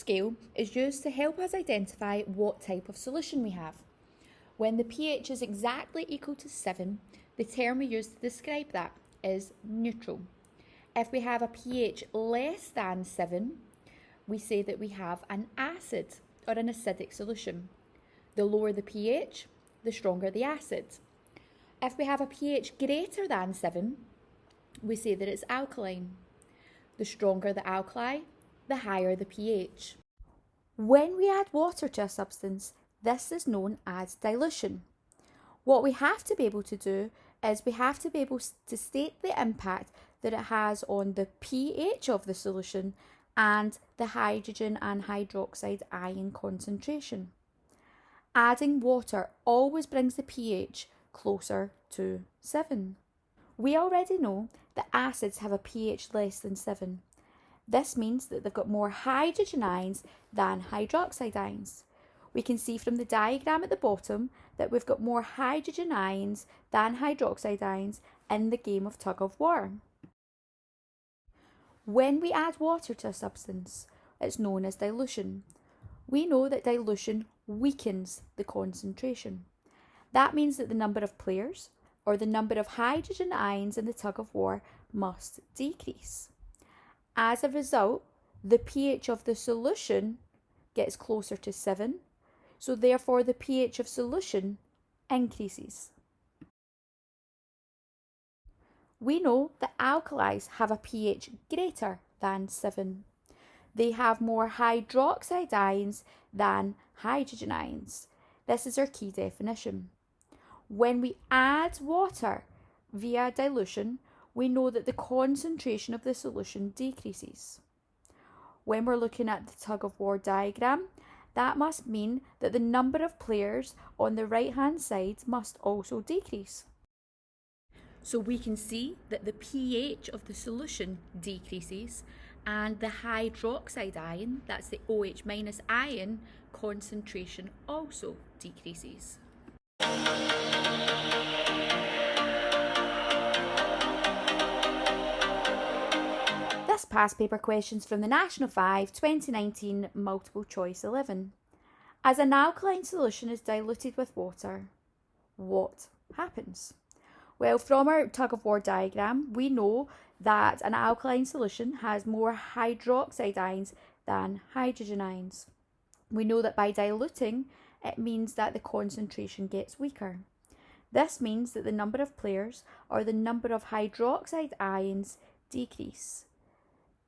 scale is used to help us identify what type of solution we have. When the pH is exactly equal to 7, the term we use to describe that is neutral. If we have a pH less than 7, we say that we have an acid or an acidic solution. The lower the pH, the stronger the acid. If we have a pH greater than 7, we say that it's alkaline. The stronger the alkali, the higher the pH. When we add water to a substance, this is known as dilution. What we have to be able to do is we have to be able to state the impact that it has on the pH of the solution and the hydrogen and hydroxide ion concentration. Adding water always brings the pH closer to 7. We already know that acids have a pH less than 7. This means that they've got more hydrogen ions than hydroxide ions. We can see from the diagram at the bottom that we've got more hydrogen ions than hydroxide ions in the game of tug of war. When we add water to a substance, it's known as dilution. We know that dilution weakens the concentration. That means that the number of players, or the number of hydrogen ions in the tug of war, must decrease. As a result, the pH of the solution gets closer to 7, so therefore the pH of solution increases. We know that alkalis have a pH greater than 7. They have more hydroxide ions than hydrogen ions. This is our key definition. When we add water via dilution, we know that the concentration of the solution decreases. When we're looking at the tug of war diagram, that must mean that the number of players on the right hand side must also decrease. So we can see that the pH of the solution decreases and the hydroxide ion, that's the OH minus ion, concentration also decreases. This past paper questions from the National 5 2019 multiple choice 11. As an alkaline solution is diluted with water, what happens? Well, from our tug of war diagram, we know that an alkaline solution has more hydroxide ions than hydrogen ions. We know that by diluting, it means that the concentration gets weaker. This means that the number of players, or the number of hydroxide ions, decrease.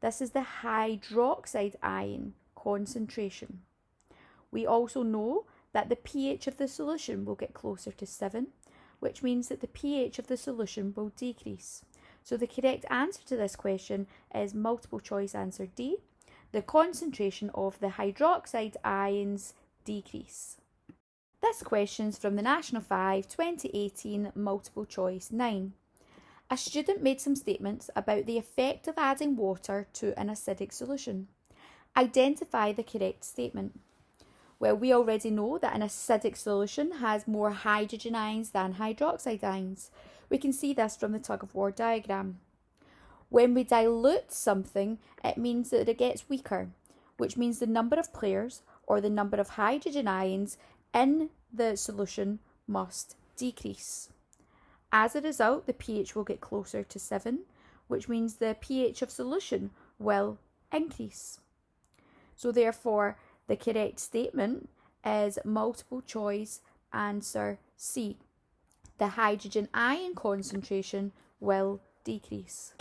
This is the hydroxide ion concentration. We also know that the pH of the solution will get closer to 7, which means that the pH of the solution will decrease. So the correct answer to this question is multiple choice answer D. The concentration of the hydroxide ions decrease. This question's from the National 5 2018 multiple choice 9. A student made some statements about the effect of adding water to an acidic solution. Identify the correct statement. Well, we already know that an acidic solution has more hydrogen ions than hydroxide ions. We can see this from the tug of war diagram. When we dilute something, it means that it gets weaker, which means the number of players, or the number of hydrogen ions in the solution, must decrease. As a result, the pH will get closer to 7, which means the pH of solution will increase. So therefore, the correct statement is multiple choice answer C. The hydrogen ion concentration will decrease.